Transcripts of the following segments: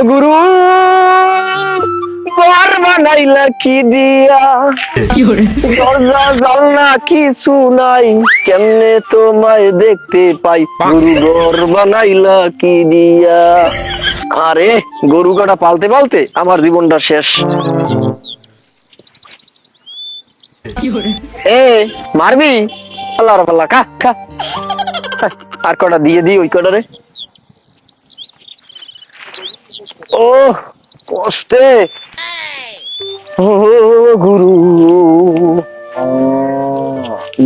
গুরু ঘর বানাইলা কি দিয়া, দরজা জানলা কিছু নাই, কেমনে তোমায় দেখতে পাই, গুরু ঘর বানাইলা কি দিয়া। আরে গরু কাটা পালতে পালতে আমার জীবনটা শেষ। এ মারবি? আল্লাহ রাব্বাল্লাহ, খা খা। আর কটা দিয়ে দি ওই কটারে। ও কষ্টে। ও গুরু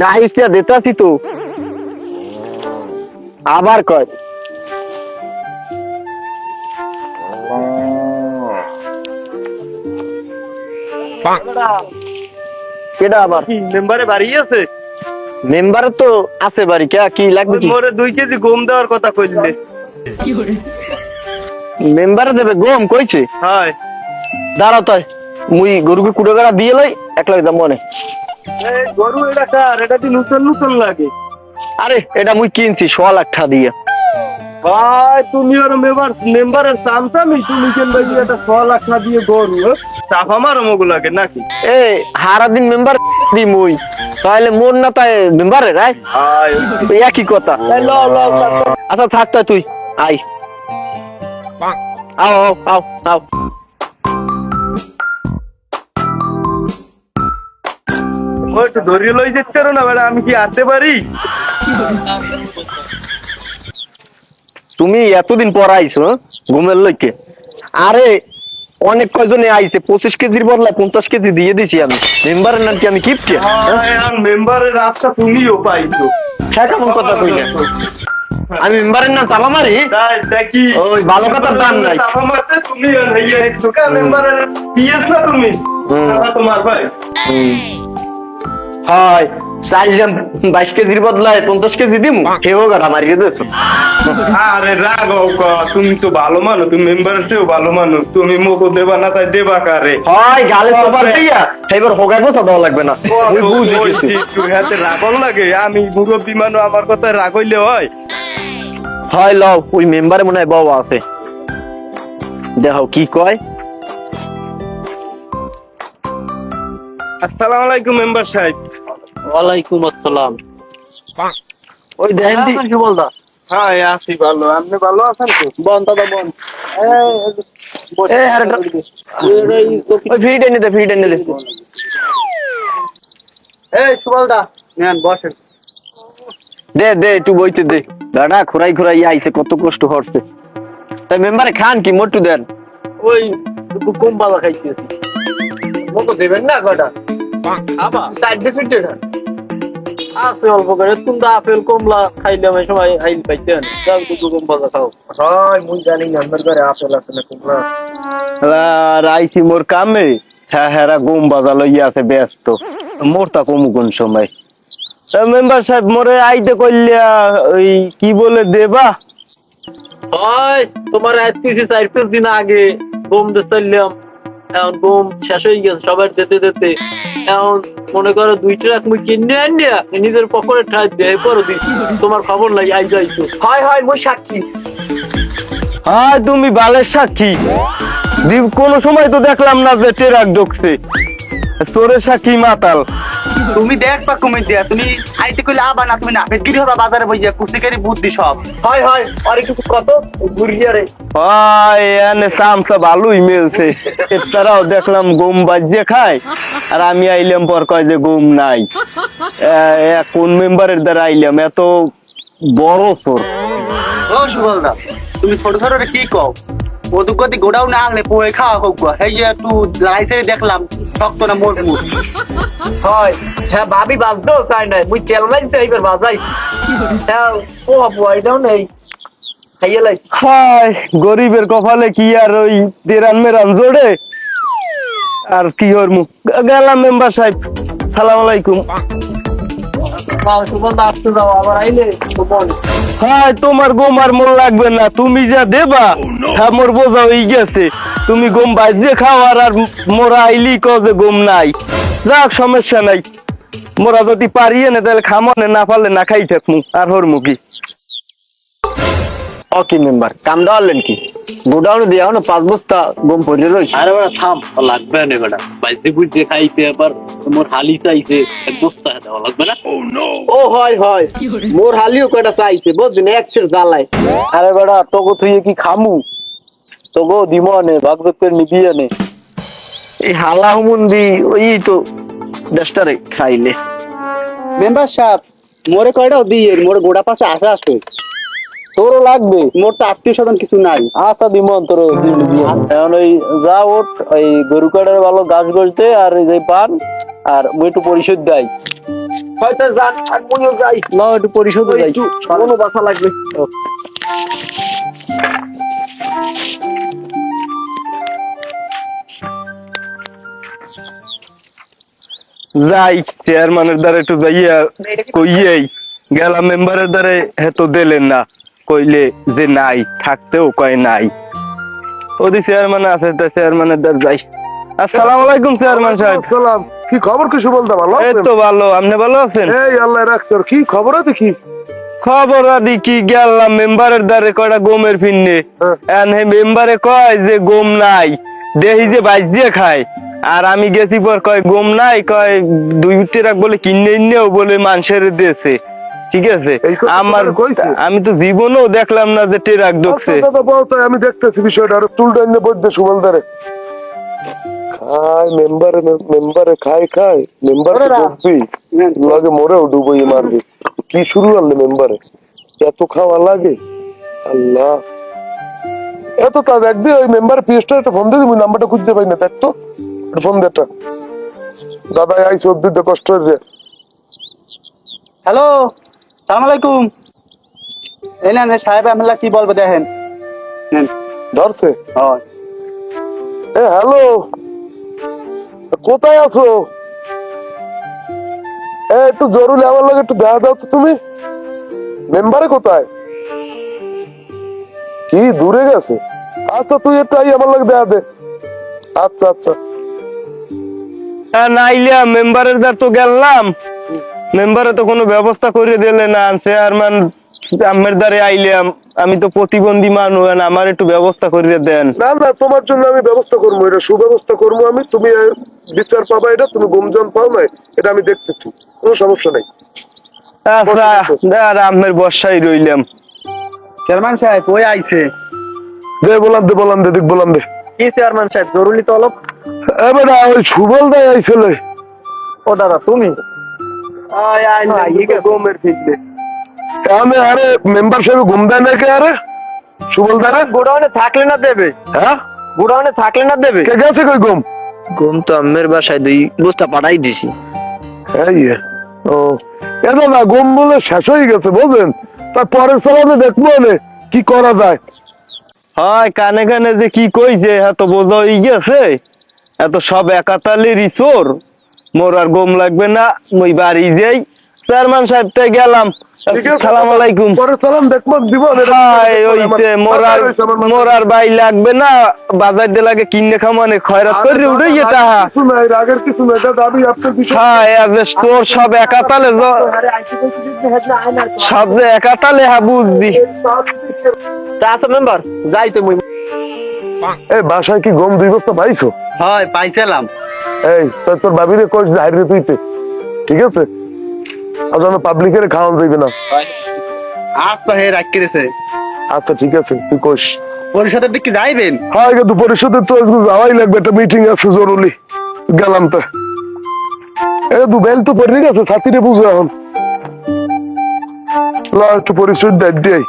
ডাইসটা দেতাছি তো, আবার কয় কেডা আবার মেম্বারে বাড়ি আছে? মেম্বার তো আছে বাড়ি, কে কি লাগবে কি? মোরে 2 কেজি গম দেওয়ার কথা কইলে। মেম্বার দেবে গম কইছে? হয় দাঁড়াও তাই মুই গরুকে কুড়ে গাড়া দিয়ে লই, এক লাখ দাম মনে। এই গরু এটা কার? এটা দি নতুন নতুন লাগে। আরে এটা মুই কিনছি 1.5 লাখ টাকা দিয়ে। ভাই তুমি আর মেম্বারের সামসামি, তুমি কেন ভাই এটা 6 লাখ টাকা দিয়ে গরু চাফা মারো মগু লাগে নাকি? এ হারা দিন মেম্বার দি মুই, তাহলে মোর না তাই মেম্বারে রাই একই কথা। আচ্ছা থাক তাই, তুই আই, আও আও আও আও। ও একটু ধরিয়ে লই যেতে পারো না বেটা, আমি কি আসতে পারি? তুমি এতদিন পর আইছো ঘুমের লইকে? আরে অনেক কয়জনে আইছে, 25 কেজির বদলায় 50 কেজি দিয়ে দিছি আমি। মেম্বারের নাম কি আমি কিপটে? মেম্বারের রাস্তা তুমিও পাইছো। হ্যাঁ কেমন কথা কই না, আমি মেম্বারের নাম চাপা মারি? দেখি ওই ভালো কথার দাম নাই। চাপা মারতে তুমি হইয়া একটু কা মেম্বারের পিএস না তুমি? তোমার ভাই হয় 22 কেজির বদলায় 50 কেজি দিমু, হেও গাড়া মারিয়ে দিয়েছো। আরে রাগ তুমি তো ভালো মানুষ, তুমি মেম্বারের চেয়েও ভালো মানুষ, তুমি মুখো দেবা না তাই দেবা কারে? হয় গালে সবার দিয়া এবার হোগায় বসা দেওয়া লাগবে না। ওই বুঝি কিছু একটু হাতে রাগন লাগে, আমি মুরব্বী মানুষ, আমার কথায় রাগ হইলে হয়? হয় লও, ওই মেম্বারে মনে হয় বাবা আছে, দেখো কি কয়। আসসালামু আলাইকুম মেম্বার সাহেব। ওয়ালাইকুম আসসালাম। ওই দেখেন কি বলদা? হ্যাঁ আছি ভালো, আপনি ভালো আছেন তো? বন দাদা বন। ওই ফিট এনে দে, ফিট এনে দে। এই সুবলদা নেন বসেন। দে দে একটু বইতে দে, দাদা খুরাই খুরাই আইছে, কত কষ্ট হচ্ছে। তাই মেম্বারে খান কি মোটু দেন? ওই একটু কম বাবা খাইতেছি। মোকো দেবেন না কটা? আবার সাইড ডিফিট খান আছে অল্প করে, তুমি আপেল কমলা খাইলে আমি সময় আইল পাইতেন, যাও একটু কম বাবা খাও। হয় মুই জানি নাম্বার করে আপেল আছে না কমলা। রাইছি মোর কামে, হ্যাঁ হ্যাঁ গম বাজা লইয়া আছে ব্যস্ত, মোরটা কমু কোন সময়। মেম্বার সাহেব মোরে আইতে কইলিয়া ওই কি বলে দেবা? হয় তোমার আসতেছি 4-5 দিন আগে গম দিয়ে চাইলাম, এখন গম শেষ হয়ে গেছে সবার যেতে যেতে। এখন মনে করো 2 ট্রাক মুই কিনে আনিয়া নিজের পকেটে ঠাই দিয়ে পরে দিচ্ছি, তোমার খবর নাই আই যাইছো। হয় হয় মুই সাক্ষী। হ্যাঁ তুমি বালের সাক্ষী, কোন সময় তো দেখলাম না যে ট্রাক ঢুকছে, চোরের সাক্ষী মাতাল। তুমি দেখবা কমেন্ট দিয়া, তুমি আইতে কইলে আবা না, তুমি না গিরি হবা বাজারে বইয়া কুচিকারি বুদ্ধি সব। হয় হয় আর কিছু কত গুড়িয়ারে হয় এনে সামসা ভালোই মিলছে, এছাড়াও দেখলাম গম বাজিয়ে খায়, আর আমি আইলাম পর কয় যে গম নাই। কোন মেম্বারের দ্বারা আইলাম, এত বড় চোর। ও সুবলদা তুমি ছোট ছোট কি কও? ওদুকতি গোডাও না আনলে পোয়ে খাওয়া হোক, এই যে একটু লাইসে দেখলাম শক্ত না মজবুত। হয় হ্যাঁ ভাবি বাজতেও চাই নাই, মুই তেল লাইছে এইবার বাজাই। হ্যাঁ ও বয় দাও নেই খাইয়ে লাই। হায় গরিবের কপালে কি আর ওই তেরান মেরান জোড়ে, আর কি ওর মুখ। গেলাম মেম্বার সাহেব, সালাম আলাইকুম। সুবলদা আসতে যাও, আবার আইলে হ্যাঁ তোমার গম আর মোর লাগবে না, তুমি যা দেবা হ্যাঁ মোর বোঝা হয়ে গেছে। তুমি গম বাজিয়ে খাও, আর মোরা আইলি কও যে গম নাই, যাক সমস্যা নাই। মোরা যদি পারিয়ে না তাহলে খামনে, না পারলে না খাই থাকমু, আর হর মুখি। ও কি মেম্বার কাম দেওয়ালেন কি? গোডাউনে দিয়া না 5 বস্তা গম পড়ে রয়েছে। আরে বেটা থাম, লাগবে না বেটা, বাইসে বুঝতে খাইতে আবার মোর হালি চাইছে, এক বস্তা দেওয়া লাগবে না। ও হয় হয়, মোর হালিও কয়টা চাইছে বুঝছেন, একশের জ্বালায়। আরে বেটা তোকে তুই কি খামু, তোকে দিমনে ভাগ ভাগ করে নিবি নে। এই হালা হুমুন্দি ওই তো দেশটারে খাইলে। মেম্বার সাহেব, মোরে কয়টাও দিয়ে, মোর গোড়া পাশে আশা আছে। তোরও লাগবে? মোর তো আত্মীয় স্বজন কিছু নাই। আচ্ছা দিমন তোর এখন ওই যা ওঠ, ওই গরু কাটার ভালো গাছ গজতে আর এই যে পান আর মুই একটু পরিশোধ দেয় হয়তো যান আর মুইও যাই না, একটু পরিশোধ যাই, কোনো বাসা লাগবে। যাই চেয়ারম্যানের দ্বারা একটু যাইয়া কইয়াই গেলাম, মেম্বারের দ্বারা হেতো দিলেন না, কইলে যে নাই, থাকতেও কয় নাই। ওদি চেয়ারম্যান আছে, তা চেয়ারম্যানের দ্বার যাই। আসসালামু আলাইকুম চেয়ারম্যান সাহেব। সালাম। কি খবর কিছু বলতে ভালো? এই তো ভালো, আপনি ভালো আছেন? এই আল্লাহ রাখছর, কি খবর আছে কি? খবর আদি কি, গেলাম মেম্বারের দ্বারে কয়টা গমের ফিন্নে, মেম্বারে কয় যে গম নাই, দেহি যে বাইশ দিয়ে খায়। আর আমি গেছি পর কয় গম নাই, কয় 2 ট্রাক বলে কিনে নিয়েও বলে মানুষের দেশে। ঠিক আছে, আমার আমি তো জীবনেও দেখলাম না যে ট্রাক ঢুকছে। দাদা বলতো, আমি দেখতেছি বিষয়টা, আর চুলটা এনে বইতে সুবল ধরে খায় মেম্বারে খায় মেম্বারে ডুববি লাগে, মরেও ডুবই মারবি। কি শুরু করলে মেম্বারে এত খাওয়া লাগে? আল্লাহ, এত তা দেখবি ওই মেম্বার পিএসটা একটা ফোন দিয়ে, নাম্বারটা খুঁজতে পাই না, দেখ তো ফোন দে একটা। দাদা আইসি অদ্ভুত কষ্ট হয়েছে। হ্যালো, সালাম আলাইকুম। এই নেন সাহেব, আমলা কি বলবো দেখেন। নেন। ধরছে? হয়। হ্যালো, কোথায় আছো? একটু জরুরি আমার লাগে একটু দেখা দাও তো। তুমি মেম্বারে কোথায়? কি দূরে গেছে? আচ্ছা তুই একটু আই আমার লাগে দেখা দে। আচ্ছা আচ্ছা। নাইলিয়া মেম্বারের দ্বার তো গেলাম, মেম্বারে তো কোনো ব্যবস্থা করে দিলে না। চেয়ারম্যান আমের দ্বারে আইলাম, আমি তো প্রতিবন্ধী মানুষ, আমার একটু ব্যবস্থা করে দেন। না না, তোমার জন্য আমি ব্যবস্থা করবো, এটা সুব্যবস্থা করবো আমি। তুমি বিচার পাবা, এটা তুমি গুমজন পাও না, এটা আমি দেখতেছি, কোনো সমস্যা নাই। আচ্ছা আমের বর্ষায় রইলাম। চেয়ারম্যান সাহেব ওই আইছে। দে বলাম দে দেখ বলাম দে। কি চেয়ারম্যান সাহেব, জরুরি তলব? এবার ওই সুবল দায় আইছিল। ও দাদা তুমি? গমের ফিরলে আমি আরে মেম্বার সাহেব ঘুম দেয় নাকি? আরে সুবল দ্বারা গোডাউনে থাকলে না দেবে? হ্যাঁ, গোডাউনে থাকলে না দেবে? কে গেছে কই গম? গম তো আমের বাসায় 2 বস্তা পাঠাই দিছি। এই ও, এটা না গম বলে শেষ হয়ে গেছে বুঝলেন, তার পরের সালামে দেখবো কি করা যায়। হয় কানে কানে যে কি কইছে এত বোঝা হয়ে গেছে, এত সব একাতালেরই চোর। মোর আর গম লাগবে না, মই বাড়ি যাই। চেয়ারম্যান সাহেবটা গেলাম। সালাম আলাইকুম। পরের সালাম দেখবো দিব। মোর আর বাই লাগবে না, বাজার দিয়ে লাগে কিনে খামানে খয়রাত করে উঠে যেতে। কিছু নাই, রাগের কিছু নাই দাদা, আমি আপনার বিষয় তোর সব একাতালে, সব যে একাতালে, হ্যাঁ বুঝছি। আচ্ছা মেম্বার যাই তো মুই। এই বাসায় কি গম 2 বস্তা পাইছো? হয় পাইছিলাম। এই তোর বাবিরে কইস হাইরে তুইতে, ঠিক আছে? আর যেন পাবলিকের খাওয়ান যাইবে না। আচ্ছা হে রাখিরেছে। আচ্ছা ঠিক আছে, তুই কইস। পরিষদের দিকে যাইবেন? হ্যাঁ কিন্তু পরিষদে তো আজকে যাওয়াই লাগবে, একটা মিটিং আছে জরুরি। গেলাম তো বেল তো পড়ে গেছে, ছাতিরে বুঝো এখন। একটু পরিষদ দেয়